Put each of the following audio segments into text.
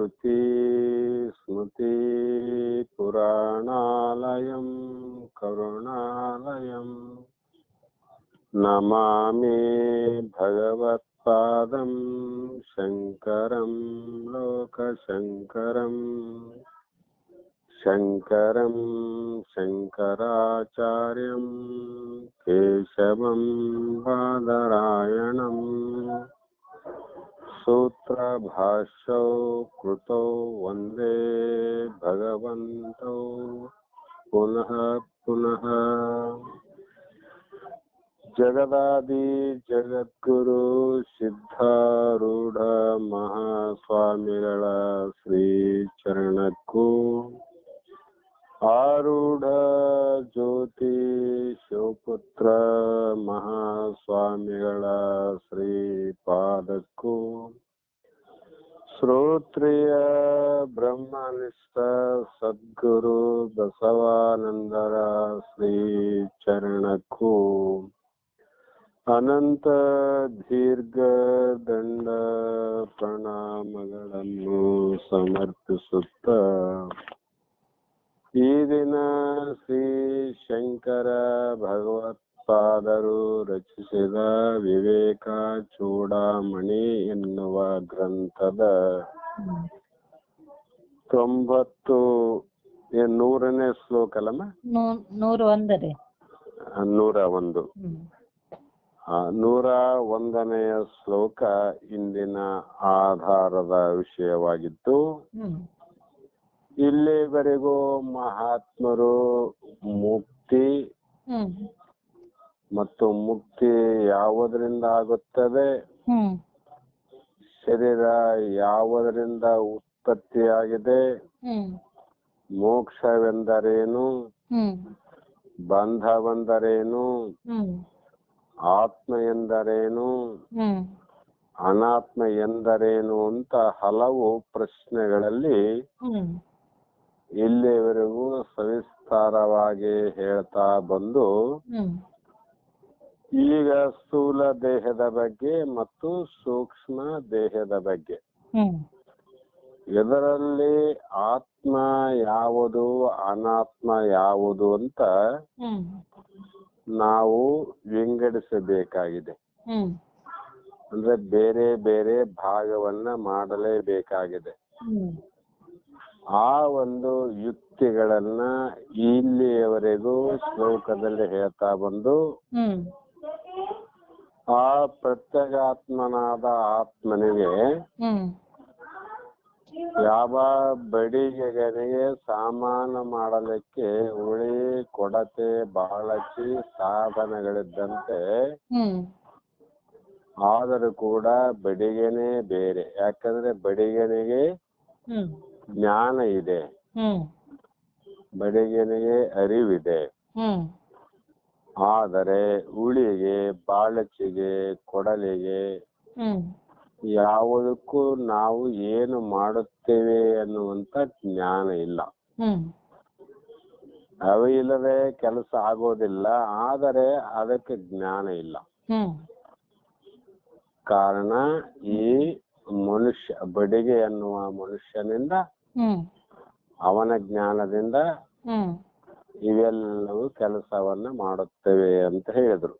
ಶ್ರುತಿ ಸ್ಮೃತಿ ಪುರಾಣಾಲಯಂ ಕರುಣಾಲಯಂ ನಮಾಮಿ ಭಗವತ್ಪಾದಂ ಶಂಕರಂ ಲೋಕಶಂಕರಂ ಶಂಕರಂ ಶಂಕರಾಚಾರ್ಯಂ ಕೇಶವಂ ಬಾದರಾಯಣಂ ಸೂತ್ರಭಾಷ್ಯೌ ಕೃತೌ ವಂದೇ ಭಗವಂತೌ ಪುನಃ ಪುನಃ. ಜಗದಾದಿ ಜಗದ್ಗುರು ಸಿದ್ಧಾರೂಢ ಮಹಾಸ್ವಾಮಿಗಳ ಶ್ರೀ ಚರಣಕ್ಕೂ ಆರೂಢ ಜ್ಯೋತಿ ಶಿವಪುತ್ರ ಮಹಾಸ್ವಾಮಿಗಳ ಶ್ರೀ ಪಾದಕ್ಕೂ ಶ್ರೋತ್ರಿಯ ಬ್ರಹ್ಮನಿಷ್ಠ ಸದ್ಗುರು ಬಸವಾನಂದರ ಶ್ರೀ ಚರಣಕ್ಕೂ ಅನಂತ ದೀರ್ಘ ದಂಡ ಪ್ರಣಾಮಗಳನ್ನು ಸಮರ್ಪಿಸುತ್ತ ಈ ದಿನ ಶ್ರೀ ಶಂಕರ ಭಗವತ್ಪಾದರು ರಚಿಸಿದ ವಿವೇಕ ಚೂಡಾಮಣಿ ಎನ್ನುವ ಗ್ರಂಥದ 100ನೇ ಶ್ಲೋಕ ಅಲ್ಲಮ್ಮ? 101. 101ನೆಯ ಶ್ಲೋಕ ಇಂದಿನ ಆಧಾರದ ವಿಷಯವಾಗಿತ್ತು. ಇಲ್ಲಿವರೆಗೂ ಮಹಾತ್ಮರು ಮುಕ್ತಿ ಮತ್ತು ಮುಕ್ತಿ ಯಾವುದರಿಂದ ಆಗುತ್ತದೆ, ಶರೀರ ಯಾವುದರಿಂದ ಉತ್ಪತ್ತಿಯಾಗಿದೆ, ಮೋಕ್ಷವೆಂದರೇನು, ಬಂಧವೆಂದರೇನು, ಆತ್ಮ ಎಂದರೇನು, ಅನಾತ್ಮ ಎಂದರೇನು ಅಂತ ಹಲವು ಪ್ರಶ್ನೆಗಳಲ್ಲಿ ಇಲ್ಲಿವರೆಗೂ ಸವಿಸ್ತಾರವಾಗಿ ಹೇಳ್ತಾ ಬಂದು ಈಗ ಸ್ಥೂಲ ದೇಹದ ಬಗ್ಗೆ ಮತ್ತು ಸೂಕ್ಷ್ಮ ದೇಹದ ಬಗ್ಗೆ, ಇದರಲ್ಲಿ ಆತ್ಮ ಯಾವುದು ಅನಾತ್ಮ ಯಾವುದು ಅಂತ ನಾವು ವಿಂಗಡಿಸಬೇಕಾಗಿದೆ. ಅಂದ್ರೆ ಬೇರೆ ಬೇರೆ ಭಾಗವನ್ನ ಮಾಡಲೇಬೇಕಾಗಿದೆ. ಆ ಒಂದು ಯುಕ್ತಿಗಳನ್ನ ಇಲ್ಲಿಯವರೆಗೂ ಶ್ಲೋಕದಲ್ಲಿ ಹೇಳ್ತಾ ಬಂದು ಆ ಪ್ರತ್ಯಗಾತ್ಮನಾದ ಆತ್ಮನಿಗೆ ಯಾವ ಬಡಿಗೆಗನಿಗೆ ಸಾಮಾನ ಮಾಡಲಿಕ್ಕೆ ಉಳಿ ಕೊಡತೆ ಬಾಳಚಿ ಸಾಧನಗಳಿದ್ದಂತೆ ಆದರೂ ಕೂಡ ಬಡಿಗೆನೇ ಬೇರೆ. ಯಾಕಂದ್ರೆ ಬಡಿಗೆನಿಗೆ ಜ್ಞಾನ ಇದೆ, ಬಡಿಗೆನಿಗೆ ಅರಿವಿದೆ. ಆದರೆ ಉಳಿಗೆ, ಬಾಳಚಿಗೆ, ಕೊಡಲಿಗೆ ಯಾವುದಕ್ಕೂ ನಾವು ಏನು ಮಾಡುತ್ತೇವೆ ಅನ್ನುವಂತ ಜ್ಞಾನ ಇಲ್ಲ. ಅವು ಇಲ್ಲದೆ ಕೆಲಸ ಆಗೋದಿಲ್ಲ, ಆದರೆ ಅದಕ್ಕೆ ಜ್ಞಾನ ಇಲ್ಲ. ಕಾರಣ ಈ ಮನುಷ್ಯ ಬಡಿಗೆ ಎನ್ನುವ ಮನುಷ್ಯನಿಂದ ಅವನ ಜ್ಞಾನದಿಂದ ಇವೆಲ್ಲವೂ ಕೆಲಸವನ್ನ ಮಾಡುತ್ತೇವೆ ಅಂತ ಹೇಳಿದ್ರು.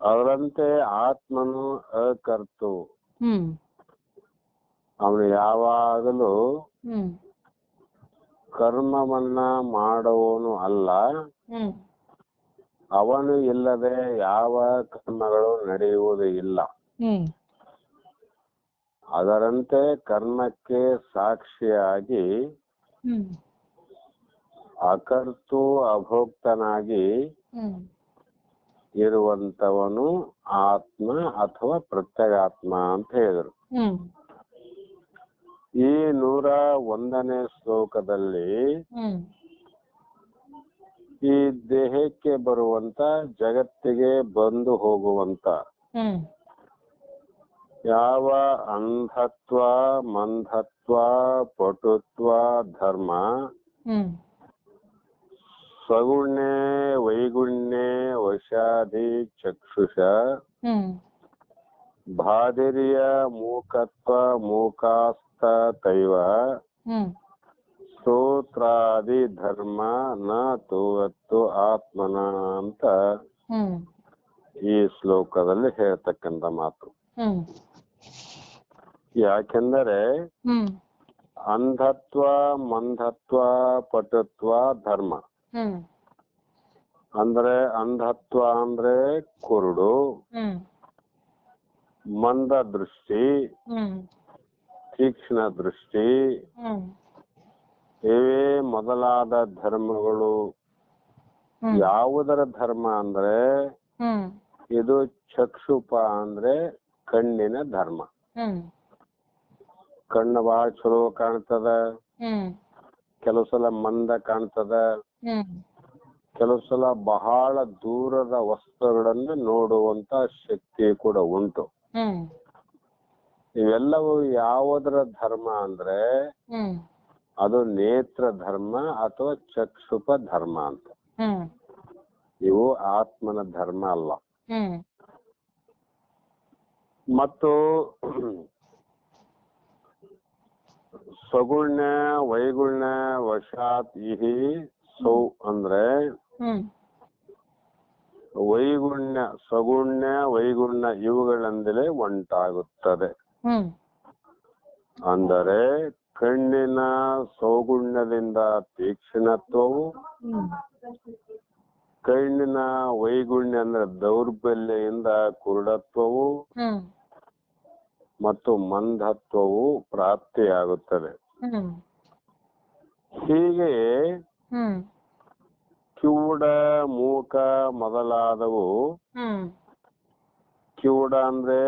ಅವರಂತೆ ಆತ್ಮನು ಅಕರ್ತು, ಅವನು ಯಾವಾಗಲೂ ಕರ್ಮವನ್ನ ಮಾಡುವವನು ಅಲ್ಲ. ಅವನು ಇಲ್ಲದೆ ಯಾವ ಕರ್ಮಗಳು ನಡೆಯುವುದು ಇಲ್ಲ. ಅದರಂತೆ ಕರ್ಮಕ್ಕೆ ಸಾಕ್ಷಿಯಾಗಿ ಅಕರ್ತು ಅಭೋಕ್ತನಾಗಿ ಇರುವಂತವನು ಆತ್ಮ ಅಥವಾ ಪ್ರತ್ಯಗಾತ್ಮ ಅಂತ ಹೇಳಿದರು. ಈ 101ನೇ ಶ್ಲೋಕದಲ್ಲಿ ಈ ದೇಹಕ್ಕೆ ಬರುವಂತ, ಜಗತ್ತಿಗೆ ಬಂದು ಹೋಗುವಂತ ಯಾವ ಅಂಧತ್ವ, ಮಂಧತ್ವ, ಪಟುತ್ವ, ಧರ್ಮ, ಸಗುಣ್ಯ, ವೈಗುಣ್ಯ, ವಶಾಧಿ, ಚಕ್ಷುಷ, ಬಾದಿರಿಯ ಮೂಕತ್ವ ಮೂಕಾಸ್ತ ತೈವ ಹ್ಮ್ ಸ್ತೋತ್ರಾದಿ ಧರ್ಮ ನ ತೂವತ್ತು ಆತ್ಮನ ಅಂತ ಹ್ಮ್ ಈ ಶ್ಲೋಕದಲ್ಲಿ ಹೇಳ್ತಕ್ಕಂಥ ಮಾತು. ಹ್ಮ್ ಯಾಕೆಂದರೆ ಹ್ಮ್ ಅಂಧತ್ವ ಮಂಧತ್ವ ಪಟುತ್ವ ಧರ್ಮ ಹ್ಮ್ ಅಂದ್ರೆ ಅಂಧತ್ವ ಅಂದ್ರೆ ಕುರುಡು, ಹ್ಮ್ ಮಂದ ದೃಷ್ಟಿ, ಹ್ಮ್ ತೀಕ್ಷ್ಣ ದೃಷ್ಟಿ ಹ್ಮ್ ಇವೇ ಮೊದಲಾದ ಧರ್ಮಗಳು. ಹ್ಮ್ ಯಾವುದರ ಧರ್ಮ ಅಂದ್ರೆ ಹ್ಮ್ ಇದು ಚಕ್ಷುಪ ಅಂದ್ರೆ ಕಣ್ಣಿನ ಧರ್ಮ. ಹ್ಮ್ ಕಣ್ಣು ಬಹಳ ಚಲೋ ಕಾಣ್ತದ, ಹ್ಮ್ ಕೆಲವು ಸಲ ಮಂದ ಕಾಣ್ತದ, ಹ್ಮ್ ಕೆಲವು ಸಲ ಬಹಳ ದೂರದ ವಸ್ತುಗಳನ್ನು ನೋಡುವಂತ ಶಕ್ತಿ ಕೂಡ ಉಂಟು. ಹ್ಮ್ ಇವೆಲ್ಲವೂ ಯಾವುದರ ಧರ್ಮ ಅಂದ್ರೆ ಹ್ಮ್ ಅದು ನೇತ್ರ ಧರ್ಮ ಅಥವಾ ಚಕ್ಷುಪ ಧರ್ಮ ಅಂತ. ಹ್ಮ್ ಇವು ಆತ್ಮನ ಧರ್ಮ ಅಲ್ಲ. ಹ್ಮ್ ಮತ್ತು ಸಗುಣ್ಯ ವೈಗುಣ್ಯ ವಶಾತ್ ಇಹಿ ಸೌ ಅಂದ್ರೆ ಹ್ಮ್ ವೈಗುಣ್ಯ ಸಗುಣ್ಯ ವೈಗುಣ್ಯ ಇವುಗಳಿಂದಲೇ ಉಂಟಾಗುತ್ತದೆ. ಹ್ಮ್ ಅಂದರೆ ಕಣ್ಣಿನ ಸೌಗುಣ್ಯದಿಂದ ತೀಕ್ಷ್ಣತ್ವವು, ಹ್ಮ್ ಕಣ್ಣಿನ ವೈಗುಣ್ಯ ಅಂದ್ರೆ ದೌರ್ಬಲ್ಯದಿಂದ ಕುರುಡತ್ವವು ಹ್ಮ್ ಮತ್ತು ಮಂದತ್ವವು ಪ್ರಾಪ್ತಿಯಾಗುತ್ತದೆ. ಹ್ಮ್ ಹೀಗೆ ಹ್ಮ್ ಕಿವುಡ ಮೂಕ ಮೊದಲಾದವು, ಹ್ಮ್ ಕಿವುಡ ಅಂದ್ರೆ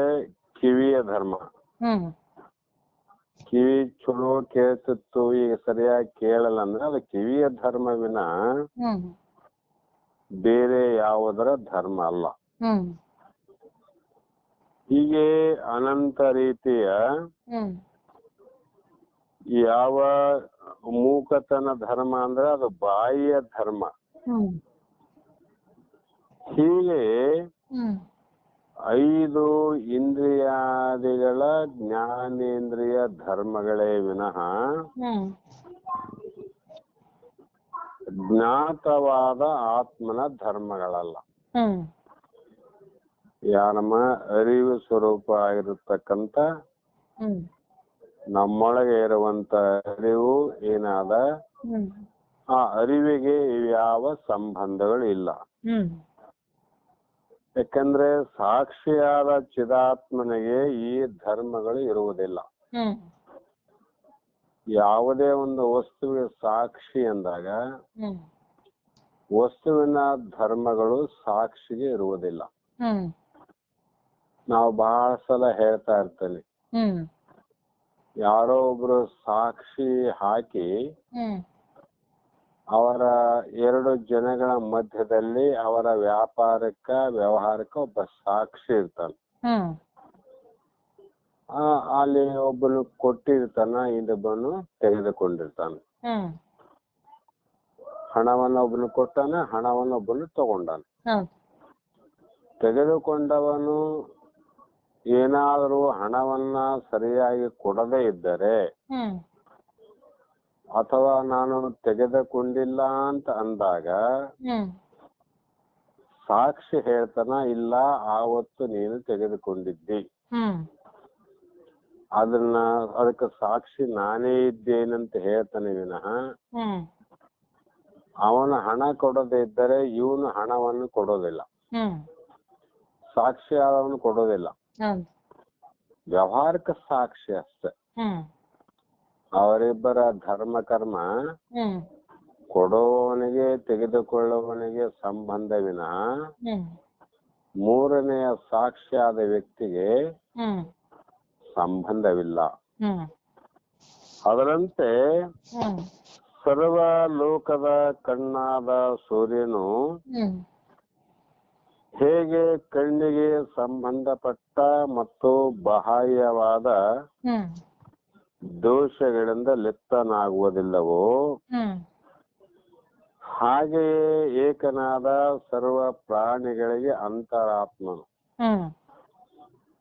ಕಿವಿಯ ಧರ್ಮ. ಹ್ಮ್ ಕಿವಿ ಚಲೋ ಕೇಳ್ತಿತ್ತು, ಈಗ ಸರಿಯಾಗಿ ಕೇಳಲ್ಲ ಅಂದ್ರೆ ಅದು ಕಿವಿಯ ಧರ್ಮವಿನ ಹ್ಮ್ ಬೇರೆ ಯಾವುದರ ಧರ್ಮ ಅಲ್ಲ. ಹ್ಮ್ ಹೀಗೆ ಅನಂತ ರೀತಿಯ ಹ್ಮ್ ಯಾವ ಮೂಕತನ ಧರ್ಮ ಅಂದ್ರೆ ಅದು ಬಾಯಿಯ ಧರ್ಮ. ಹ್ಮ್ ಹೀಗೆ ಹ್ಮ್ 5 ಇಂದ್ರಿಯಾದಿಗಳ ಜ್ಞಾನೇಂದ್ರಿಯ ಧರ್ಮಗಳೇ ವಿನಃ ಹ್ಮ್ ಜ್ಞಾತವಾದ ಆತ್ಮನ ಧರ್ಮಗಳಲ್ಲ. ಹ್ಮ್ ನಮ್ಮ ಅರಿವು ಸ್ವರೂಪ ಆಗಿರತಕ್ಕಂತ ಹ್ಮ್ ನಮ್ಮೊಳಗೆ ಇರುವಂತ ಅರಿವು ಏನಾದ ಹ್ಮ್ ಆ ಅರಿವಿಗೆ ಯಾವ ಸಂಬಂಧಗಳು ಇಲ್ಲ. ಹ್ಮ್ ಯಾಕಂದ್ರೆ ಸಾಕ್ಷಿಯಾದ ಚಿದಾತ್ಮನಿಗೆ ಈ ಧರ್ಮಗಳು ಇರುವುದಿಲ್ಲ. ಹ್ಮ್ ಯಾವುದೇ ಒಂದು ವಸ್ತುವಿಗೆ ಸಾಕ್ಷಿ ಎಂದಾಗ ಹ್ಮ್ ವಸ್ತುವಿನ ಧರ್ಮಗಳು ಸಾಕ್ಷಿಗೆ ಇರುವುದಿಲ್ಲ. ಹ್ಮ್ ನಾವು ಬಹಳ ಸಲ ಹೇಳ್ತಾ ಇರ್ತೇನೆ, ಹ್ಮ್ ಯಾರೋ ಒಬ್ರು ಸಾಕ್ಷಿ ಹಾಕಿ ಹ್ಮ್ ಅವರ 2 ಜನಗಳ ಮಧ್ಯದಲ್ಲಿ ಅವರ ವ್ಯವಹಾರಕ್ಕೆ ಒಬ್ಬ ಸಾಕ್ಷಿ ಇರ್ತಾನೆ. ಹ್ಮ್ ಅಲ್ಲಿ ಒಬ್ಬನು ಕೊಟ್ಟಿರ್ತಾನ, ಇನ್ನೊಬ್ಬನು ತೆಗೆದುಕೊಂಡಿರ್ತಾನೆ. ಹ್ಮ್ ಹಣವನ್ನು ಒಬ್ಬನು ಕೊಟ್ಟಾನ, ಹಣವನ್ನು ಒಬ್ಬನು ತಗೊಂಡಾನ. ಹೌದು. ತೆಗೆದುಕೊಂಡವನು ಏನಾದರೂ ಹಣವನ್ನ ಸರಿಯಾಗಿ ಕೊಡದೇ ಇದ್ದರೆ ಹ್ಮ್ ಅಥವಾ ನಾನು ತೆಗೆದುಕೊಂಡಿಲ್ಲ ಅಂತ ಅಂದಾಗ ಹ್ಮ್ ಸಾಕ್ಷಿ ಹೇಳ್ತಾನ, ಇಲ್ಲ ಆವತ್ತು ನೀನು ತೆಗೆದುಕೊಂಡಿದ್ದಿ, ಹ್ಮ್ ಅದಕ್ಕೆ ಸಾಕ್ಷಿ ನಾನೇ ಇದ್ದೇನಂತ ಹೇಳ್ತಾನೆ ವಿನಃ ಹ್ಮ್ ಅವನ ಹಣ ಕೊಡದೇ ಇದ್ದರೆ ಇವನು ಹಣವನ್ನು ಕೊಡೋದಿಲ್ಲ, ಹ್ಮ್ ಸಾಕ್ಷಿ ಆದವನು ಕೊಡೋದಿಲ್ಲ. ಹೌದು. ವ್ಯವಹಾರಕ್ಕೆ ಸಾಕ್ಷಿ ಅಷ್ಟೆ. ಹ್ಮ್ ಅವರಿಬ್ಬರ ಧರ್ಮ ಕರ್ಮ ಹ್ಮ್ ಕೊಡುವವನಿಗೆ ತೆಗೆದುಕೊಳ್ಳುವವನಿಗೆ ಸಂಬಂಧವಿನ ಹ್ಮ್ ಮೂರನೆಯ ಸಾಕ್ಷಿಯಾದ ವ್ಯಕ್ತಿಗೆ ಹ್ಮ್ ಸಂಬಂಧವಿಲ್ಲ. ಹ್ಮ್ ಅದರಂತೆ ಹ್ಮ್ ಸರ್ವ ಲೋಕದ ಕಣ್ಣಾದ ಸೂರ್ಯನು ಹ್ಮ್ ಹೇಗೆ ಕಣ್ಣಿಗೆ ಸಂಬಂಧಪಟ್ಟ ಮತ್ತು ಬಾಹ್ಯವಾದ ಹ್ಮ್ ದೋಷಗಳಿಂದ ಲಿಪ್ತನಾಗುವುದಿಲ್ಲವೋ ಹ್ಮ್ ಹಾಗೆಯೇ ಏಕನಾದ ಸರ್ವ ಪ್ರಾಣಿಗಳಿಗೆ ಅಂತರಾತ್ಮನು ಹ್ಮ್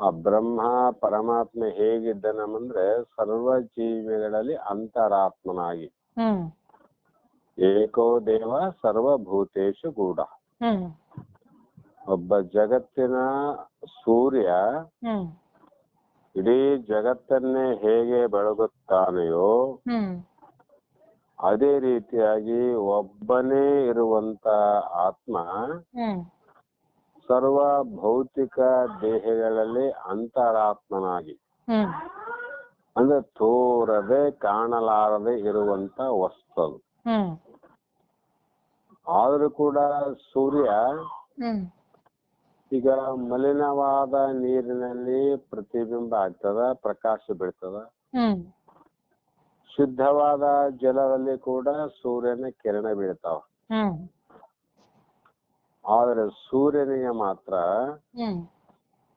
ಆ ಬ್ರಹ್ಮ ಪರಮಾತ್ಮ ಹೇಗಿದ್ದಾನಂದ್ರೆ ಸರ್ವ ಜೀವಿಗಳಲ್ಲಿ ಅಂತರಾತ್ಮನಾಗಿ ಹ್ಮ್ ಏಕೋ ದೇವ ಸರ್ವಭೂತೇಶು ಗೂಢ. ಹ್ಮ್ ಒಬ್ಬ ಜಗತ್ತಿನ ಸೂರ್ಯ ಹ್ಮ್ ಇಡೀ ಜಗತ್ತನ್ನೇ ಹೇಗೆ ಬೆಳಗುತ್ತಾನೆಯೋ ಹ್ಮ್ ಅದೇ ರೀತಿಯಾಗಿ ಒಬ್ಬನೇ ಇರುವಂತ ಆತ್ಮ ಹ್ಮ್ ಸರ್ವ ಭೌತಿಕ ದೇಹಗಳಲ್ಲಿ ಅಂತರಾತ್ಮನಾಗಿ ಹ್ಮ್ ಅಂದ್ರೆ ತೋರದೆ ಕಾಣಲಾರದೆ ಇರುವಂತ ವಸ್ತು ಅದು. ಹ್ಮ್ ಆದ್ರೂ ಕೂಡ ಸೂರ್ಯ ಹ್ಮ್ ಈಗ ಮಲಿನವಾದ ನೀರಿನಲ್ಲಿ ಪ್ರತಿಬಿಂಬ ಆಗ್ತದ, ಪ್ರಕಾಶ ಬೀಳ್ತದ. ಹ್ಮ್ ಶುದ್ಧವಾದ ಜಲದಲ್ಲಿ ಕೂಡ ಸೂರ್ಯನ ಕಿರಣ ಬೀಳ್ತಾವ. ಹ್ಮ್ ಆದ್ರೆ ಸೂರ್ಯನಿಗೆ ಮಾತ್ರ ಹ್ಮ್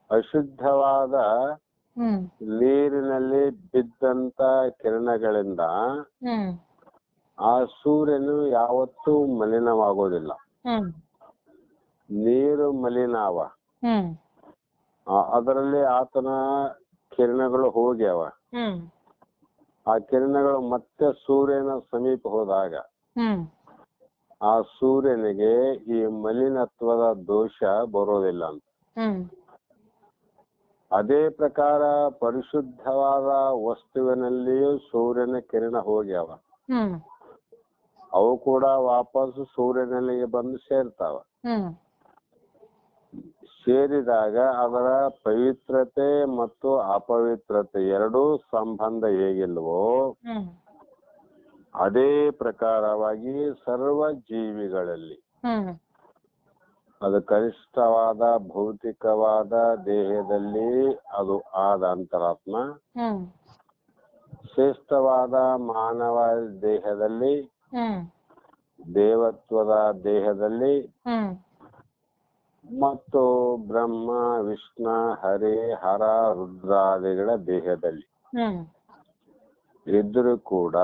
ಅಶುದ್ಧವಾದ ಹ್ಮ್ ನೀರಿನಲ್ಲಿ ಬಿದ್ದಂತ ಕಿರಣಗಳಿಂದ ಹ್ಮ್ ಆ ಸೂರ್ಯನು ಯಾವತ್ತೂ ಮಲಿನವಾಗೋದಿಲ್ಲ. ಹ್ಮ್ ನೀರು ಮಲಿನವ, ಹ್ಮ್ ಅದರಲ್ಲಿ ಆತನ ಕಿರಣಗಳು ಹೋಗ್ಯಾವ. ಹ್ಮ್ ಆ ಕಿರಣಗಳು ಮತ್ತೆ ಸೂರ್ಯನ ಸಮೀಪ ಹೋದಾಗ ಹ್ಮ್ ಆ ಸೂರ್ಯನಿಗೆ ಈ ಮಲಿನತ್ವದ ದೋಷ ಬರೋದಿಲ್ಲ ಅಂತ. ಹ್ಮ್ ಅದೇ ಪ್ರಕಾರ ಪರಿಶುದ್ಧವಾದ ವಸ್ತುವಿನಲ್ಲಿಯೂ ಸೂರ್ಯನ ಕಿರಣ ಹೋಗ್ಯಾವ. ಹ್ಮ್ ಅವು ಕೂಡ ವಾಪಸ್ ಸೂರ್ಯನಲ್ಲಿಗೆ ಬಂದು ಸೇರ್ತಾವ. ಹ್ಮ್ ಸೇರಿದಾಗ ಅದರ ಪವಿತ್ರತೆ ಮತ್ತು ಅಪವಿತ್ರತೆ ಎರಡೂ ಸಂಬಂಧ ಹೇಗಿಲ್ವೋ ಹ್ಮ್ ಅದೇ ಪ್ರಕಾರವಾಗಿ ಸರ್ವ ಜೀವಿಗಳಲ್ಲಿ ಹ್ಮ್ ಅದು ಕನಿಷ್ಠವಾದ ಭೌತಿಕವಾದ ದೇಹದಲ್ಲಿ ಅದು ಆದ ಅಂತರಾತ್ಮ, ಹ್ಮ್ ಶ್ರೇಷ್ಠವಾದ ಮಾನವ ದೇಹದಲ್ಲಿ, ಹ್ಮ್ ದೇವತ್ವದ ದೇಹದಲ್ಲಿ ಹ್ಮ್ ಮತ್ತು ಬ್ರಹ್ಮ ವಿಷ್ಣು ಹರಿ ಹರ ರುದ್ರಾದಿಗಳ ದೇಹದಲ್ಲಿ ಹ್ಮ್ ಇದ್ರೂ ಕೂಡ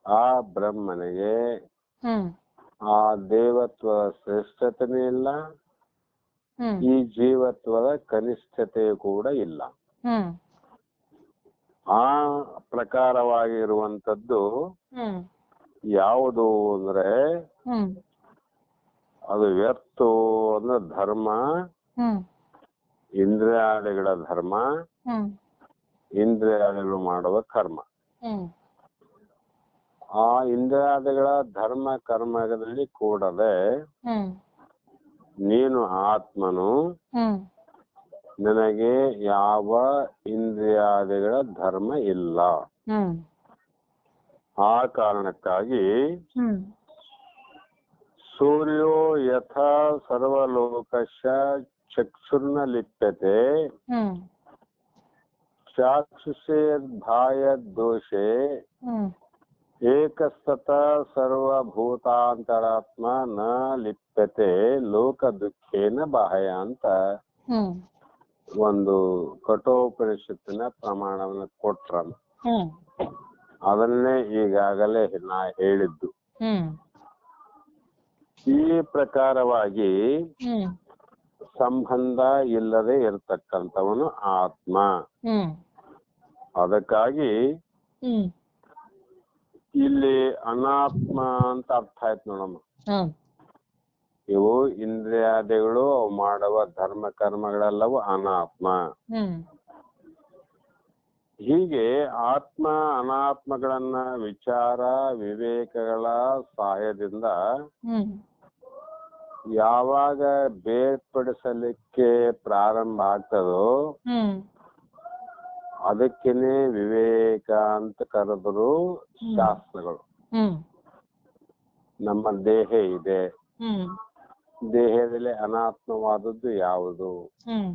ಆ ಬ್ರಹ್ಮನಿಗೆ ಹ್ಮ್ ಆ ದೇವತ್ವದ ಶ್ರೇಷ್ಠತೆನೂ ಇಲ್ಲ, ಹ್ಮ್ ಈ ಜೀವತ್ವದ ಕನಿಷ್ಠತೆ ಕೂಡ ಇಲ್ಲ. ಹ್ಮ್ ಆ ಪ್ರಕಾರವಾಗಿರುವಂತದ್ದು ಹ್ಮ್ ಯಾವುದು ಅಂದ್ರೆ ಹ್ಮ್ ಅದು ವ್ಯರ್ಥ ಅಂದ್ರೆ ಧರ್ಮ, ಹ್ಮ್ ಇಂದ್ರಿಯಾದಿಗಳ ಧರ್ಮ, ಹ್ಮ್ ಇಂದ್ರಿಯಾದಿಗಳು ಮಾಡುವ ಕರ್ಮ. ಹ್ಮ್ ಆ ಇಂದ್ರಿಯಾದಿಗಳ ಧರ್ಮ ಕರ್ಮದಲ್ಲಿ ಕೂಡದೆ ಹ್ಮ್ ನೀನು ಆತ್ಮನು ಹ್ಮ್ ನಿನಗೆ ಯಾವ ಇಂದ್ರಿಯಾದಿಗಳ ಧರ್ಮ ಇಲ್ಲ. ಹ್ಮ್ ಆ ಕಾರಣಕ್ಕಾಗಿ ಹ್ಮ್ ಸೂರ್ಯೋ ಯಥಾ ಸರ್ವಲೋಕಶ ಚಕ್ಷುರ್ನ ಲಿಪ್ಯತೆ ಹ್ಮ್ ಚಾಕ್ಷುಷೇರ್ಭಾಯ ದೋಷೆ ಹ್ಮ್ ಏಕಸ್ತತ ಸರ್ವಭೂತಾಂತರಾತ್ಮ ನ ಲಿಪ್ಯತೆ ಲೋಕ ದುಃಖೇನ ಬಾಹ್ಯ ಅಂತ ಹ್ಮ್ ಒಂದು ಕಠೋಪನಿಷತ್ತಿನ ಪ್ರಮಾಣವನ್ನು ಕೊಟ್ರ. ಹ್ಮ್ ಅದನ್ನೇ ಈಗಾಗಲೇ ನಾ ಹೇಳಿದ್ದು. ಹ್ಮ್ ಈ ಪ್ರಕಾರವಾಗಿ ಹ್ಮ್ ಸಂಬಂಧ ಇಲ್ಲದೆ ಇರತಕ್ಕಂಥವನು ಆತ್ಮ. ಹ್ಮ್ ಅದಕ್ಕಾಗಿ ಹ್ಮ್ ಇಲ್ಲಿ ಅನಾತ್ಮ ಅಂತ ಅರ್ಥ ಆಯ್ತು ನೋಡಮ್ಮ. ಹ್ಮ್ ಇವು ಇಂದ್ರಿಯಾದಿಗಳು ಅವು ಮಾಡುವ ಧರ್ಮ ಕರ್ಮಗಳೆಲ್ಲವೂ ಅನಾತ್ಮ. ಹ್ಮ್ ಹೀಗೆ ಆತ್ಮ ಅನಾತ್ಮಗಳನ್ನ ವಿಚಾರ ವಿವೇಕಗಳ ಸಹಾಯದಿಂದ ಹ್ಮ್ ಯಾವಾಗ ಬೇರ್ಪಡಿಸಲಿಕ್ಕೆ ಪ್ರಾರಂಭ ಆಗ್ತದೋ ಹ್ಮ್ ಅದಕ್ಕೇನೆ ವಿವೇಕ ಅಂತ ಕರೆದರು ಶಾಸ್ತ್ರಗಳು. ಹ್ಮ್ ನಮ್ಮ ದೇಹ ಇದೆ, ಹ್ಮ್ ದೇಹದಲ್ಲಿ ಅನಾತ್ಮವಾದದ್ದು ಯಾವುದು, ಹ್ಮ್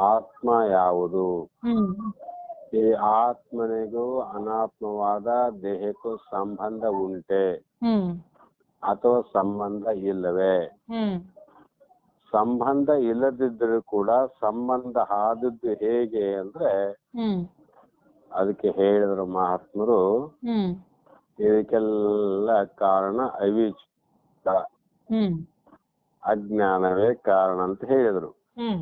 ಆತ್ಮ ಯಾವುದು, ಹ್ಮ್ ಈ ಆತ್ಮನಿಗೂ ಅನಾತ್ಮವಾದ ದೇಹಕ್ಕೂ ಸಂಬಂಧ ಉಂಟೆ ಹ್ಮ್ ಅಥವಾ ಸಂಬಂಧ ಇಲ್ಲವೇ? ಹ್ಮ್ ಸಂಬಂಧ ಇಲ್ಲದಿದ್ದರೂ ಕೂಡ ಸಂಬಂಧ ಆದದ್ದು ಹೇಗೆ ಅಂದ್ರೆ ಹ್ಮ್ ಅದಕ್ಕೆ ಹೇಳಿದ್ರು ಮಹಾತ್ಮರು, ಹ್ಮ್ ಇದಕ್ಕೆಲ್ಲ ಕಾರಣ ಅವಿವೇಕ, ಹ್ಮ್ ಅಜ್ಞಾನವೇ ಕಾರಣ ಅಂತ ಹೇಳಿದ್ರು. ಹ್ಮ್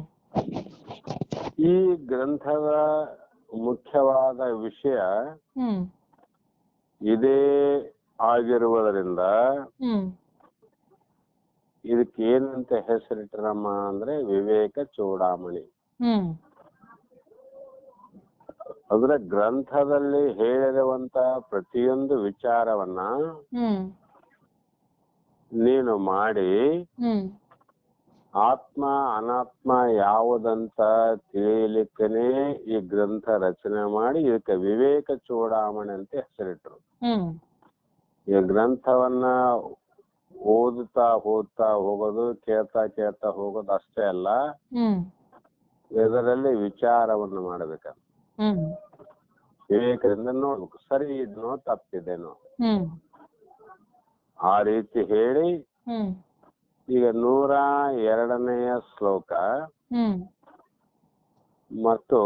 ಈ ಗ್ರಂಥದ ಮುಖ್ಯವಾದ ವಿಷಯ ಹ್ಮ್ ಇದೇ ಆಗಿರುವುದರಿಂದ ಹ್ಮ್ ಇದಕ್ಕೆ ಏನಂತ ಹೆಸರಿಟ್ಟರಮ್ಮ ಅಂದ್ರೆ ವಿವೇಕ ಚೂಡಾಮಣಿ. ಹ್ಮ್ ಅಂದ್ರೆ ಗ್ರಂಥದಲ್ಲಿ ಹೇಳಿರುವಂತ ಪ್ರತಿಯೊಂದು ವಿಚಾರವನ್ನ ಹ್ಮ್ ನೀನು ಮಾಡಿ ಹ್ಮ್ ಆತ್ಮ ಅನಾತ್ಮ ಯಾವುದಂತ ತಿಳಿಯಲಿಕ್ಕನೇ ಈ ಗ್ರಂಥ ರಚನೆ ಮಾಡಿ ಇದಕ್ಕೆ ವಿವೇಕ ಚೂಡಾಮಣಿ ಅಂತ ಹೆಸರಿಟ್ರು. ಹ್ಮ್ ಈ ಗ್ರಂಥವನ್ನ ಓದುತ್ತಾ ಹೋಗೋದು, ಕೇಳ್ತಾ ಹೋಗೋದು ಅಷ್ಟೇ ಅಲ್ಲ, ಹ್ಮ್ ಇದರಲ್ಲಿ ವಿಚಾರವನ್ನು ಮಾಡಬೇಕಂತ. ಹ್ಮ್ ವಿವೇಕದಿಂದ ನೋಡ್ಬೇಕು, ಸರಿ ಇದನೋ ತಪ್ಪಿದೇನೋ ಹ್ಮ್ ಆ ರೀತಿ ಹೇಳಿ ಹ್ಮ್ ಈಗ 102ನೆಯ ಶ್ಲೋಕ ಹ್ಮ್ ಮತ್ತು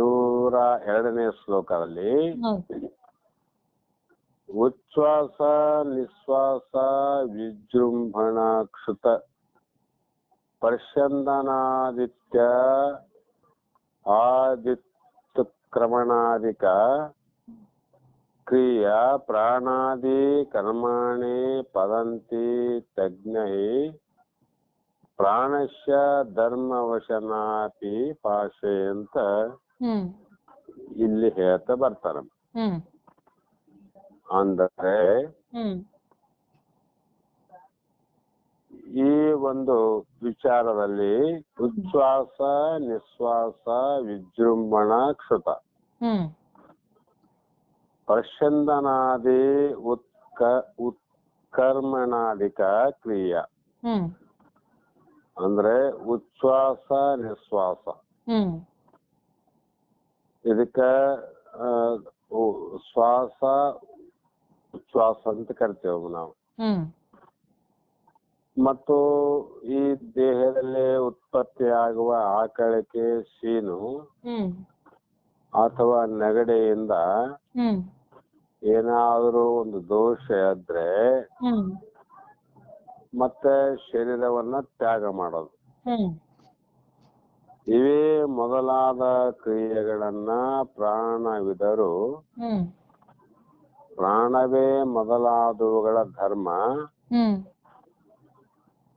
102ನೇ ಶ್ಲೋಕದಲ್ಲಿ ಹೌದು. ಉಚ್ಛ್ವಾಸ ನಿಶ್ವಾಸ ವಿಜೃಂಭಣ ಕ್ಷುತ ಪರ್ಷಂದನಾದಿತ್ಯ ಆದಿತ್ಯಕ್ರಮಣಾದಿಕ ಕ್ರಿಯಾ ಪ್ರಾಣಾದಿ ಕರ್ಮಾಣಿ ಪದಂತಿ ತಜ್ಞೈ ಪ್ರಾಣಶ್ಯ ಧರ್ಮವಶನಾಪಿ ಪಾಶೆ ಅಂತ ಹ್ಮ್ ಇಲ್ಲಿ ಹೇಳ್ತಾ ಬರ್ತಾರೆ. ಹ್ಮ್ ಅಂದರೆ ಹ್ಮ್ ಈ ಒಂದು ವಿಚಾರದಲ್ಲಿ ಉಚ್ಛ್ವಾಸ ನಿಶ್ವಾಸ ವಿಜೃಂಭಣ ಕ್ಷುತ ಹ್ಮ್ ಪ್ರಶಂದನಾದಿ ಉತ್ಕರ್ಮಣಾದಿಕ ಕ್ರಿಯಾ ಹ್ಮ್ ಅಂದ್ರೆ ಉಚ್ಛ್ವಾಸ ನಿಶ್ವಾಸ ಹ್ಮ್ ಇದಕ್ಕ ಶ್ವಾಸ ಉಚ್ಛ್ವಾಸ ಅಂತ ಕರಿತೇವೆ ನಾವು. ಹ್ಮ್ ಮತ್ತು ಈ ದೇಹದಲ್ಲಿ ಉತ್ಪತ್ತಿಯಾಗುವ ಆಕಳಿಕೆ ಸೀನು ಹ್ಮ್ ಅಥವಾ ನೆಗಡೆಯಿಂದ ಹ್ಮ್ ಏನಾದರೂ ಒಂದು ದೋಷ ಇದ್ರೆ ಹ್ಮ್ ಮತ್ತೆ ಶರೀರವನ್ನ ತ್ಯಾಗ ಮಾಡೋದು, ಹ್ಮ್ ಇವೇ ಮೊದಲಾದ ಕ್ರಿಯೆಗಳನ್ನ ಪ್ರಾಣವಿದರು ಹ್ಮ್ ಪ್ರಾಣವೇ ಮೊದಲಾದವುಗಳ ಧರ್ಮ, ಹ್ಮ್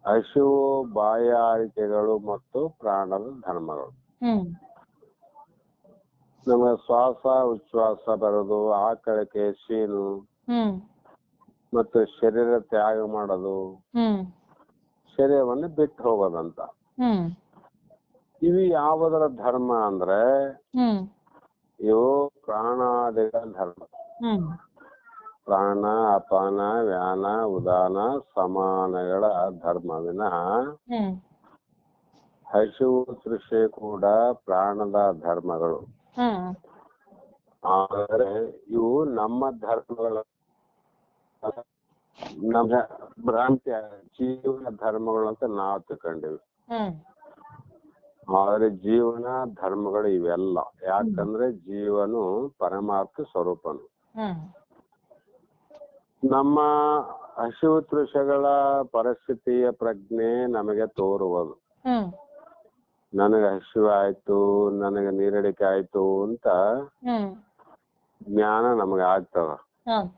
ಹಸಿವು ಬಾಯಾರಿಕೆಗಳು ಮತ್ತು ಪ್ರಾಣದ ಧರ್ಮಗಳು. ಹ್ಮ್ ನಮಗೆ ಶ್ವಾಸ ಉಚ್ಛ್ವಾಸ ಬರೋದು, ಆಕಳಿಕೆ ಸೀನು ಹ್ಮ್ ಮತ್ತು ಶರೀರ ತ್ಯಾಗ ಮಾಡೋದು, ಹ್ಮ್ ಶರೀರವನ್ನು ಬಿಟ್ಟು ಹೋಗೋದಂತ. ಹ್ಮ್ ಇವು ಯಾವುದರ ಧರ್ಮ ಅಂದ್ರೆ ಹ್ಮ್ ಇವು ಪ್ರಾಣಾದಿಗಳ ಧರ್ಮ. ಹ್ಮ್ ಪ್ರಾಣ ಅಪಾನ ವ್ಯಾನ ಉದಾನ ಸಮಾನಗಳ ಧರ್ಮ ವಿನಃ ಹ್ಮ್ ಹಸಿವು ತೃಷೆ ಕೂಡ ಪ್ರಾಣದ ಧರ್ಮಗಳು. ಹ್ಮ್ ಆದರೆ ಇವು ನಮ್ಮ ಧರ್ಮಗಳ ನಮ್ಮ ಭ್ರಾಂತಿ ಜೀವನ ಧರ್ಮಗಳು ಅಂತ ನಾವು ತಿಳ್ಕೊಂಡಿವಿ. ಹ್ಮ್ ಆದ್ರೆ ಜೀವನ ಧರ್ಮಗಳು ಇವೆಲ್ಲ. ಯಾಕಂದ್ರೆ ಜೀವನು ಪರಮಾತ್ಮ ಸ್ವರೂಪನು. ಹ್ಮ್ ನಮ್ಮ ಹಸಿವು ತೃಷಗಳ ಪರಿಸ್ಥಿತಿಯ ಪ್ರಜ್ಞೆ ನಮಗೆ ತೋರುವುದು. ಹ್ಮ್ ನನಗೆ ಹಸಿವು ಆಯ್ತು, ನನಗೆ ನೀರಡಿಕೆ ಆಯ್ತು ಅಂತ ಹ್ಮ್ ಜ್ಞಾನ ನಮಗೆ ಆಗ್ತದ. ಹೌದು.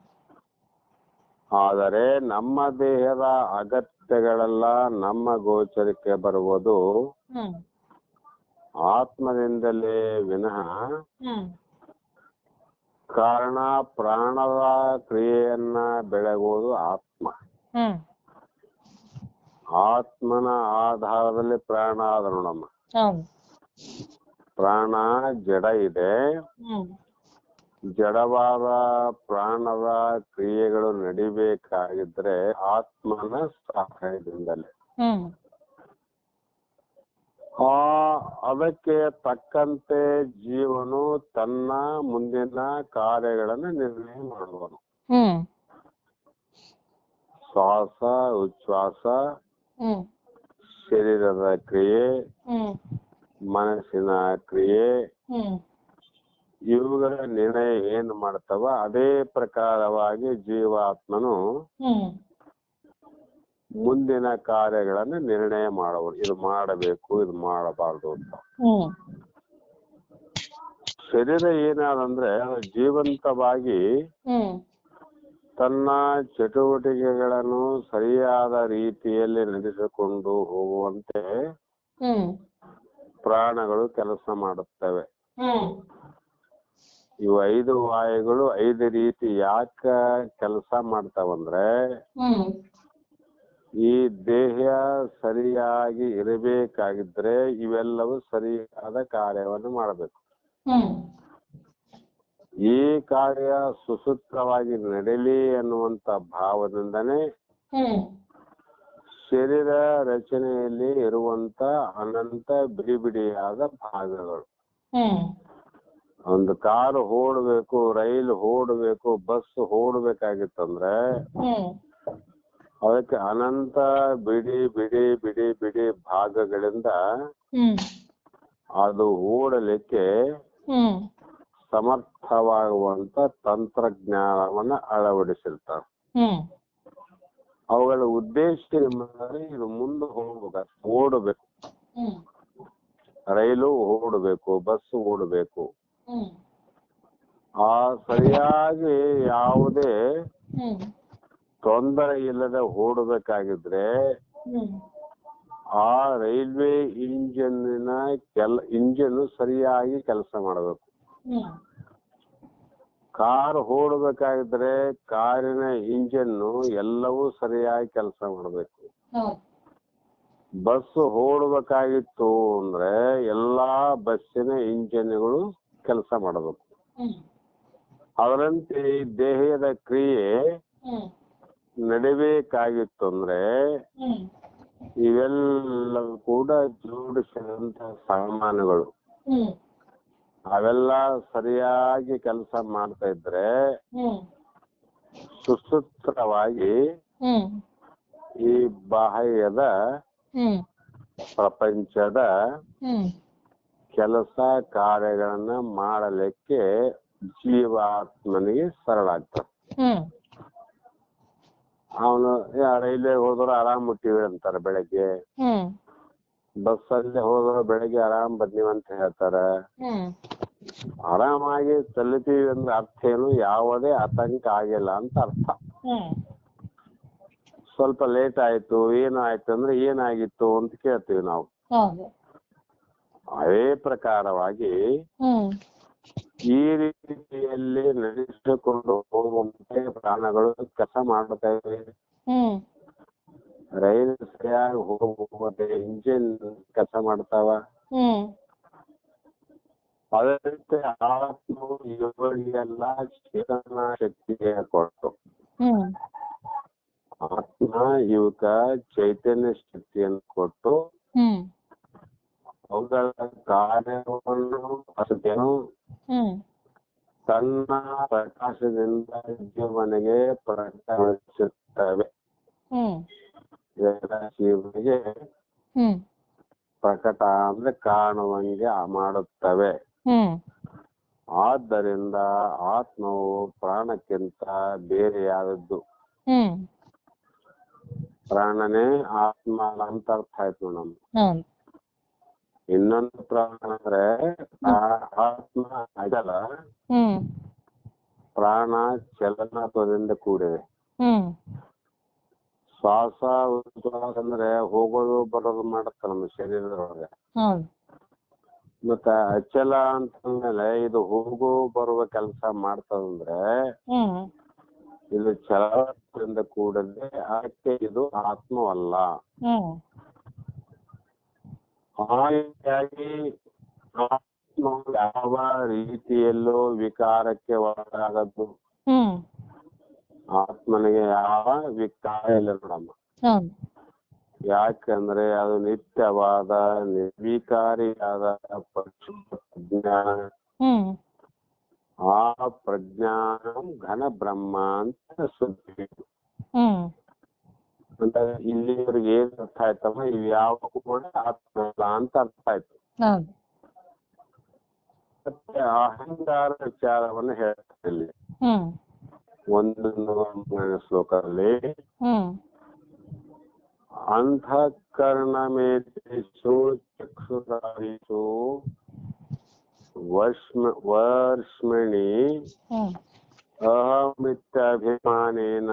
ಆದರೆ ನಮ್ಮ ದೇಹದ ಅಗತ್ಯಗಳೆಲ್ಲ ನಮ್ಮ ಗೋಚರಕ್ಕೆ ಬರುವುದು ಹ್ಮ್ ಆತ್ಮದಿಂದಲೇ ವಿನಃ ಹ್ಮ್ ಕಾರಣ ಪ್ರಾಣದ ಕ್ರಿಯೆಯನ್ನ ಬೆಳಗುವುದು ಆತ್ಮ. ಹ್ಮ್ ಆತ್ಮನ ಆಧಾರದಲ್ಲಿ ಪ್ರಾಣ ಆದ ನೋಡಮ್ಮ. ಹೌದು. ಪ್ರಾಣ ಜಡ ಇದೆ, ಹ್ಮ್ ಜಡವಾದ ಪ್ರಾಣದ ಕ್ರಿಯೆಗಳು ನಡಿಬೇಕಾಗಿದ್ರೆ ಆತ್ಮನ ಸಹಾಯದಿಂದಲೇ. ಹ್ಮ್ ಅದಕ್ಕೆ ತಕ್ಕಂತೆ ಜೀವನು ತನ್ನ ಮುಂದಿನ ಕಾರ್ಯಗಳನ್ನು ನಿರ್ಣಯ ಮಾಡುವನು. ಹ್ಮ್ ಶ್ವಾಸ ಉಚ್ಛ್ವಾಸ, ಹ್ಮ್ ಶರೀರದ ಕ್ರಿಯೆ, ಹ್ಮ್ ಮನಸ್ಸಿನ ಕ್ರಿಯೆ, ಹ್ಮ್ ಇವುಗಳ ನಿರ್ಣಯ ಏನು ಮಾಡ್ತಾವ ಅದೇ ಪ್ರಕಾರವಾಗಿ ಜೀವಾತ್ಮನು ಹ್ಮ್ ಮುಂದಿನ ಕಾರ್ಯಗಳನ್ನು ನಿರ್ಣಯ ಮಾಡುವರು. ಇದು ಮಾಡಬೇಕು, ಇದು ಮಾಡಬಾರ್ದು ಅಂತ. ಹ್ಮ್ ಶರೀರ ಏನಾದಂದ್ರೆ ಅದು ಜೀವಂತವಾಗಿ ಹ್ಮ್ ತನ್ನ ಚಟುವಟಿಕೆಗಳನ್ನು ಸರಿಯಾದ ರೀತಿಯಲ್ಲಿ ನಡೆಸಿಕೊಂಡು ಹೋಗುವಂತೆ ಹ್ಮ್ ಪ್ರಾಣಗಳು ಕೆಲಸ ಮಾಡುತ್ತವೆ. ಹ್ಮ್ ಇವು 5 ವಾಯುಗಳು 5 ರೀತಿ ಯಾಕೆ ಕೆಲಸ ಮಾಡ್ತಾವಂದ್ರೆ ಹ್ಮ್ ಈ ದೇಹ ಸರಿಯಾಗಿ ಇರಬೇಕಾಗಿದ್ರೆ ಇವೆಲ್ಲವೂ ಸರಿಯಾದ ಕಾರ್ಯವನ್ನು ಮಾಡಬೇಕು. ಹ್ಮ್ ಈ ಕಾರ್ಯ ಸುಸೂತ್ರವಾಗಿ ನಡೆಯಲಿ ಅನ್ನುವಂತ ಭಾವದಿಂದನೇ ಹ್ಮ್ ಶರೀರ ರಚನೆಯಲ್ಲಿ ಇರುವಂತ ಅನಂತ ಬಿಡಿ ಬಿಡಿಯಾದ ಭಾಗಗಳು. ಹ್ಮ್ ಒಂದು ಕಾರು ಓಡಬೇಕು, ರೈಲು ಓಡಬೇಕು, ಬಸ್ ಓಡಬೇಕಾಗಿತ್ತಂದ್ರೆ ಹ್ಮ್ ಅದಕ್ಕೆ ಅನಂತ ಬಿಡಿ ಬಿಡಿ ಬಿಡಿ ಬಿಡಿ ಭಾಗಗಳಿಂದ ಹ್ಮ್ ಅದು ಓಡಲಿಕ್ಕೆ ಹ್ಮ್ ಸಮರ್ಥವಾಗುವಂತ ತಂತ್ರಜ್ಞಾನವನ್ನ ಅಳವಡಿಸಿರ್ತಾರೆ. ಹ್ಮ್ ಅವುಗಳ ಉದ್ದೇಶ ಏನಂದ್ರೆ ಇದು ಮುಂದೆ ಹೋಗ್ಬೇಕು, ಓಡಬೇಕು. ಹ್ಮ್ ರೈಲು ಓಡಬೇಕು, ಬಸ್ ಓಡಬೇಕು. ಹ್ಮ್ ಆ ಸರಿಯಾಗಿ ಯಾವುದೇ ಹ್ಮ್ ತೊಂದರೆ ಇಲ್ಲದೆ ಓಡಬೇಕಾಗಿದ್ರೆ ಹ್ಮ್ ಆ ರೈಲ್ವೆ ಇಂಜಿನ್ ಸರಿಯಾಗಿ ಕೆಲಸ ಮಾಡಬೇಕು. ಹ್ಮ್ ಕಾರ್ ಓಡಬೇಕಾಗಿದ್ರೆ ಕಾರಿನ ಇಂಜಿನ್ ಎಲ್ಲವೂ ಸರಿಯಾಗಿ ಕೆಲಸ ಮಾಡಬೇಕು. ಹೌದು ಬಸ್ ಓಡಬೇಕಾಗಿತ್ತು ಅಂದ್ರೆ ಎಲ್ಲಾ ಬಸ್ಸಿನ ಇಂಜಿನ್ಗಳು ಕೆಲಸ ಮಾಡಬೇಕು. ಹ್ಮ್ ಅದರಂತೆ ದೇಹದ ಕ್ರಿಯೆ ಹ್ಮ್ ನಡಿಬೇಕಾಗಿತ್ತು ಅಂದ್ರೆ ಹ್ಮ್ ಇವೆಲ್ಲವೂ ಕೂಡ ಜೋಡಿಸಿದಂತ ಸಾಮಾನುಗಳು ಹ್ಮ್ ಅವೆಲ್ಲ ಸರಿಯಾಗಿ ಕೆಲಸ ಮಾಡ್ತಾ ಇದ್ರೆ ಹ್ಮ್ ಸುಸೂತ್ರವಾಗಿ ಹ್ಮ್ ಈ ಬಾಹ್ಯದ ಹ್ಮ್ ಪ್ರಪಂಚದ ಹ್ಮ್ ಕೆಲಸ ಕಾರ್ಯಗಳನ್ನ ಮಾಡಲಿಕ್ಕೆ ಜೀವಾತ್ಮನಿಗೆ ಸರಳ ಆಗ್ತದೆ. ಹ್ಮ್ ಅವನು ರೈಲ್ವೆ ಹೋದ್ರು ಆರಾಮ್ ಮುಟ್ಟಿವಿ ಅಂತಾರೆ ಬೆಳಗ್ಗೆ, ಹ್ಮ್ ಬಸ್ ಅಲ್ಲಿ ಹೋದ್ರು ಬೆಳಗ್ಗೆ ಆರಾಮ್ ಬಂದೀವಿ ಅಂತ ಹೇಳ್ತಾರೆ. ಹ್ಮ್ ಆರಾಮಾಗಿ ತಲುಪೀವಿ ಅಂದ್ರೆ ಅರ್ಥ ಏನು? ಯಾವುದೇ ಆತಂಕ ಆಗಿಲ್ಲ ಅಂತ ಅರ್ಥ. ಹ್ಮ್ ಸ್ವಲ್ಪ ಲೇಟ್ ಆಯ್ತು, ಏನಾಯ್ತು ಅಂದ್ರೆ ಏನಾಗಿತ್ತು ಅಂತ ಕೇಳ್ತೀವಿ ನಾವು. ಹೌದು ಅದೇ ಪ್ರಕಾರವಾಗಿ ಹ್ಮ್ ಈ ರೀತಿಯಲ್ಲಿ ನಡೆಸಿಕೊಂಡು ಹೋಗುವಂತೆ ಪ್ರಾಣಗಳು ಕೆಲಸ ಮಾಡುತ್ತವೆ. ಹ್ಮ್ ರೈಲು ಸರಿಯಾಗಿ ಹೋಗುವಂತೆ ಇಂಜಿನ್ ಕೆಲಸ ಮಾಡ್ತಾವ. ಹ್ಮ್ ಅದೇ ರೀತಿ ಆತ್ಮವು ಇವರಿಗೆಲ್ಲ ಚೇತನ ಶಕ್ತಿಗೆ ಕೊಟ್ಟು ಹ್ಮ್ ಆತ್ಮ ಇವಕ್ಕ ಚೈತನ್ಯ ಶಕ್ತಿಯನ್ನು ಕೊಟ್ಟು ಹ್ಮ್ ಅವುಗಳ ಕಾರ್ಯವನ್ನು ಅಷ್ಟೇನು ಹ್ಮ್ ತನ್ನ ಪ್ರಕಾಶದಿಂದ ಜೀವನಿಗೆ ಪ್ರಕಟಿಸುತ್ತವೆ. ಹ್ಮ್ ಜೀವನಿಗೆ ಹ್ಮ್ ಪ್ರಕಟ ಅಂದ್ರೆ ಕಾಣುವಂಗೆ ಮಾಡುತ್ತವೆ. ಹ್ಮ್ ಆದ್ದರಿಂದ ಆತ್ಮವು ಪ್ರಾಣಕ್ಕಿಂತ ಬೇರೆಯಾದದ್ದು. ಹ್ಮ್ ಪ್ರಾಣನೇ ಆತ್ಮ ಅಂತ ಅರ್ಥ ಆಯ್ತು ನಮ್ಗೆ. ಹೌದು ಇನ್ನೊಂದು ಪ್ರಾಣ ಅಂದ್ರೆ ಆತ್ಮ ಅಗಲ, ಹ್ಮ್ ಪ್ರಾಣ ಚಲನತ್ವದಿಂದ ಕೂಡಿದೆ. ಹ್ಮ್ ಶ್ವಾಸ ಉಚ್ಛ್ವಾಸ ಅಂದ್ರೆ ಹೋಗೋದು ಬರೋದು ಮಾಡುತ್ತೆ ನಮ್ಮ ಶರೀರದೊಳಗೆ. ಹೌದು ಮತ್ತೆ ಅಚಲ ಅಂತಂದ್ಮೇಲೆ ಇದು ಹೋಗೋ ಬರುವ ಕೆಲಸ ಮಾಡ್ತದಂದ್ರೆ ಹ್ಮ್ ಇದು ಚಲನದಿಂದ ಕೂಡದೆ, ಅದಕ್ಕೆ ಇದು ಆತ್ಮವಲ್ಲ. ಹ್ಮ್ ಹಾಗಾಗಿ ಆತ್ಮ ಯಾವ ರೀತಿಯಲ್ಲೂ ವಿಕಾರಕ್ಕೆ ಒಳಗಾಗದ್ದು. ಹ್ಮ್ ಆತ್ಮನಿಗೆ ಯಾವ ವಿಕಾರ ಇಲ್ಲ ನೋಡಮ್ಮ. ಹೌದು ಯಾಕಂದ್ರೆ ಅದು ನಿತ್ಯವಾದ ನಿರ್ವಿಕಾರಿಯಾದ ಪ್ರಜ್ಞಾನ. ಹ್ಮ್ ಆ ಪ್ರಜ್ಞಾನ ಘನ ಬ್ರಹ್ಮ ಅಂತ ಸುದ್ದಿ. ಹ್ಮ್ ಅಂದ್ರೆ ಇಲ್ಲಿವರೆಗೆ ಏನ್ ಅರ್ಥ ಆಯ್ತಮ್ಮ? ಇವ್ ಯಾವ ಕೂಡ ಆತ್ಮ ಇಲ್ಲ ಅಂತ ಅರ್ಥ ಆಯ್ತು. ಹೌದು ಮತ್ತೆ ಅಹಂಕಾರ ವಿಚಾರವನ್ನು ಹೇಳ್ತಾರೆ ಇಲ್ಲಿ ಹ್ಮ್ 1 ಶ್ಲೋಕದಲ್ಲಿ. ಹ್ಮ್ ಅಂತಃಕರಣಮೇತೇಷು ಚಕ್ಷುರಾದಿಷು ವರ್ಷ್ಮಣಿ ಅಹಮಿತ್ಯಭಿಮಾನೇನ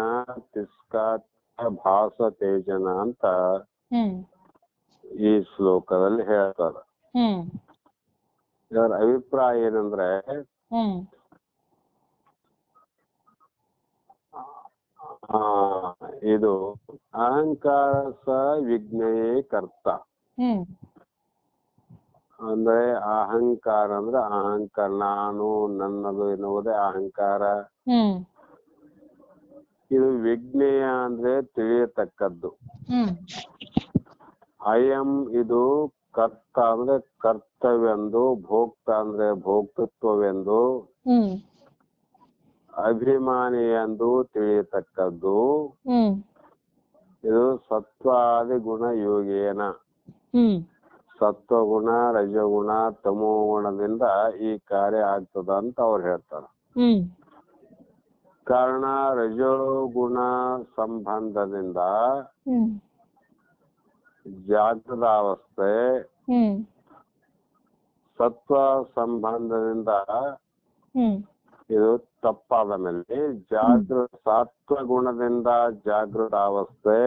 ತಿಸ್ಕಾತ್ ಭಾಸತೇಜನ ಅಂತ ಈ ಶ್ಲೋಕದಲ್ಲಿ ಹೇಳ್ತಾರೆ. ಇದರ ಅಭಿಪ್ರಾಯ ಏನಂದ್ರೆ ಇದು ಅಹಂಕಾರ ಸ ವಿಜ್ಞಯೇ ಕರ್ತ. ಅಂದ್ರೆ ಅಹಂಕಾರ ಅಂದ್ರೆ ಅಹಂಕಾರ, ನಾನು ನನ್ನದು ಎನ್ನುವುದೇ ಅಹಂಕಾರ. ಇದು ವಿಜ್ಞೇಯ ಅಂದ್ರೆ ತಿಳಿಯತಕ್ಕದ್ದು. ಅಯಂ ಇದು ಕರ್ತ ಅಂದ್ರೆ ಕರ್ತವ್ಯವೆಂದು, ಭೋಕ್ತ ಅಂದ್ರೆ ಭೋಕ್ತೃತ್ವವೆಂದು, ಅಭಿಮಾನಿ ಎಂದು ತಿಳಿಯತಕ್ಕದ್ದು. ಇದು ಸತ್ವಾದಿ ಗುಣ ಯೋಗೇನ, ಸತ್ವಗುಣ ರಜಗುಣ ತಮೋಗುಣದಿಂದ ಈ ಕಾರ್ಯ ಆಗ್ತದ ಅಂತ ಅವ್ರು ಹೇಳ್ತಾರೆ. ಕಾರಣ ರಜೋಗುಣ ಸಂಬಂಧದಿಂದ ಜಾಗೃತಾವಸ್ಥೆ, ಸತ್ವ ಸಂಬಂಧದಿಂದ ಇದು ತಪ್ಪಾದ ಮೇಲೆ ಸತ್ವಗುಣದಿಂದ ಜಾಗೃತಾವಸ್ಥೆ,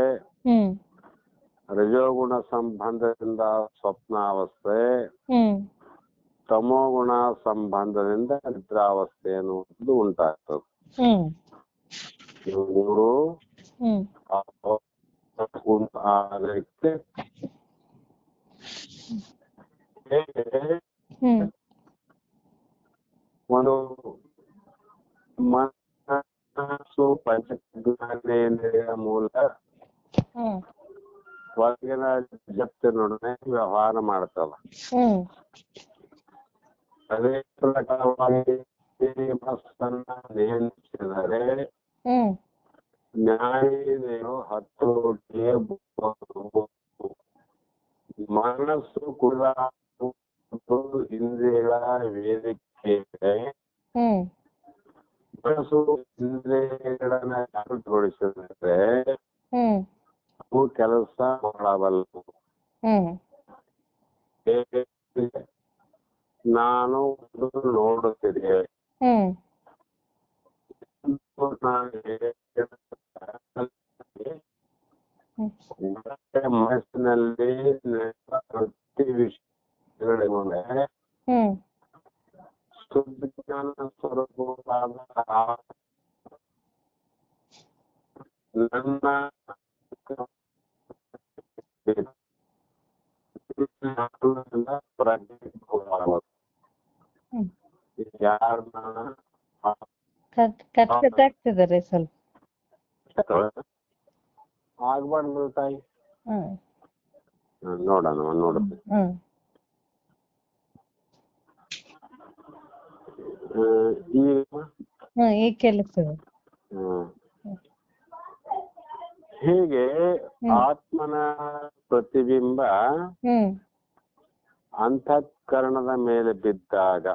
ರಜೋಗುಣ ಸಂಬಂಧದಿಂದ ಸ್ವಪ್ನಾವಸ್ಥೆ, ತಮೋಗುಣ ಸಂಬಂಧದಿಂದ ನಿದ್ರಾವಸ್ಥೆ ಅನ್ನುವುದು ಉಂಟಾಗ್ತದೆ. ಮೂರು ಉಂಟಾಗಲಿಕ್ಕೆ ಒಂದು ಮನಸ್ಸು ಪಂಚಜ್ಞಾನೇಂದ್ರಿಯ ಮೂಲಕ ಹೊರಗಿನ ಜಗತ್ತಿನೊಡನೆ ವ್ಯವಹಾರ ಮಾಡ್ತಲ್ಲ. ಅದೇ ಪ್ರಕಾರವಾಗಿ ಮನಸ್ಸನ್ನ ನಿಯಂತ್ರಿಸಿದರೆ ನ್ಯಾಯದೇವರು 10 ರೊಟ್ಟಿಗೆ ಮನಸ್ಸು ಕೂಡ ಇಂದ್ರಿಯಗಳ ವೇದಿಕೆ. ಮನಸ್ಸು ಇಂದ್ರಿಯಗಳನ್ನ ಜಾಗೃತಗೊಳಿಸಿದ್ರೆ ಅವು ಕೆಲಸ ಮಾಡಬಲ್ಲವು. ನಾನು ನೋಡುತ್ತಿದ್ದೆ, ಮನಸ್ಸಿನಲ್ಲಿ ಪ್ರತಿ ವಿಷಯಗಳ ಸುಜ್ಞಾನ ಸ್ವರೂಪವಾದ ನನ್ನ ಯಾರನ್ನ ಕಟ್ಟಾಗ್ತಿದಾರೆ ಸ್ವಲ್ಪ ಆಗ್ಬಾರ್ದು ತಾಯಿ. ನೋಡೋಣ ನೋಡುತ್ತೆ. ಈಗ ಕೆಲಸ ಹೀಗೆ ಆತ್ಮನ ಪ್ರತಿಬಿಂಬ ಅಂತಃಕರಣದ ಮೇಲೆ ಬಿದ್ದಾಗ,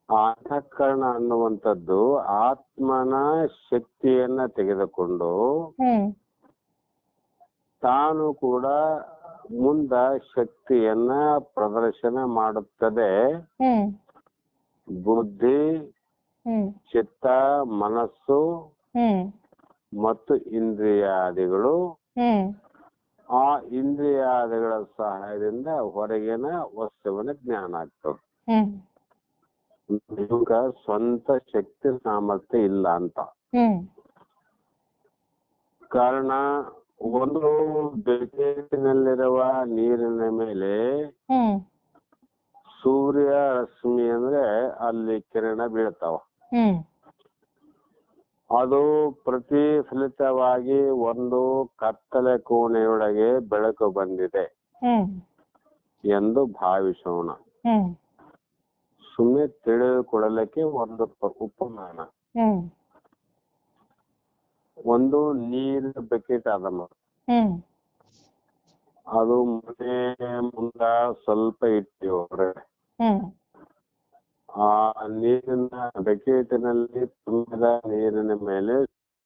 ಅಂತಃಕರಣ ಅನ್ನುವಂಥದ್ದು ಆತ್ಮನ ಶಕ್ತಿಯನ್ನ ತೆಗೆದುಕೊಂಡು ತಾನು ಕೂಡ ಮುಂದ ಶಕ್ತಿಯನ್ನ ಪ್ರದರ್ಶನ ಮಾಡುತ್ತದೆ. ಬುದ್ಧಿ, ಚಿತ್ತ, ಮನಸ್ಸು ಮತ್ತು ಇಂದ್ರಿಯಾದಿಗಳು ಆ ಇಂದ್ರಿಯಾದಿಗಳ ಸಹಾಯದಿಂದ ಹೊರಗಿನ ವಸ್ತುವಿನ ಜ್ಞಾನ ಆಗ್ತದೆ. ಇವಾಗ ಸ್ವಂತ ಶಕ್ತಿ ಸಾಮರ್ಥ್ಯ ಇಲ್ಲ ಅಂತ. ಕಾರಣ ಒಂದು ಬೆಳಕಿನಲ್ಲಿರುವ ನೀರಿನ ಮೇಲೆ ಸೂರ್ಯ ರಶ್ಮಿ ಅಂದ್ರೆ ಅಲ್ಲಿ ಕಿರಣ ಬೀಳ್ತಾವ. ಅದು ಪ್ರತಿಫಲಿತವಾಗಿ ಒಂದು ಕತ್ತಲೆ ಕೋಣೆಯೊಳಗೆ ಬೆಳಕು ಬಂದಿದೆ ಎಂದು ಭಾವಿಸೋಣ. ಸುಮ್ಮನೆ ತಿಳಿದುಕೊಳ್ಳಲಿಕ್ಕೆ ಒಂದು ಉಪಮಾನ. ಒಂದು ನೀರಿನ ಬಕೆಟ್ ಅದ, ಅದು ಮನೆ ಮುಂದ ಸ್ವಲ್ಪ ಇಟ್ಟಿವ್ರೆ. ಆ ನೀರಿನ ಬಕೆಟಿನಲ್ಲಿ ತುಂಬಿದ ನೀರಿನ ಮೇಲೆ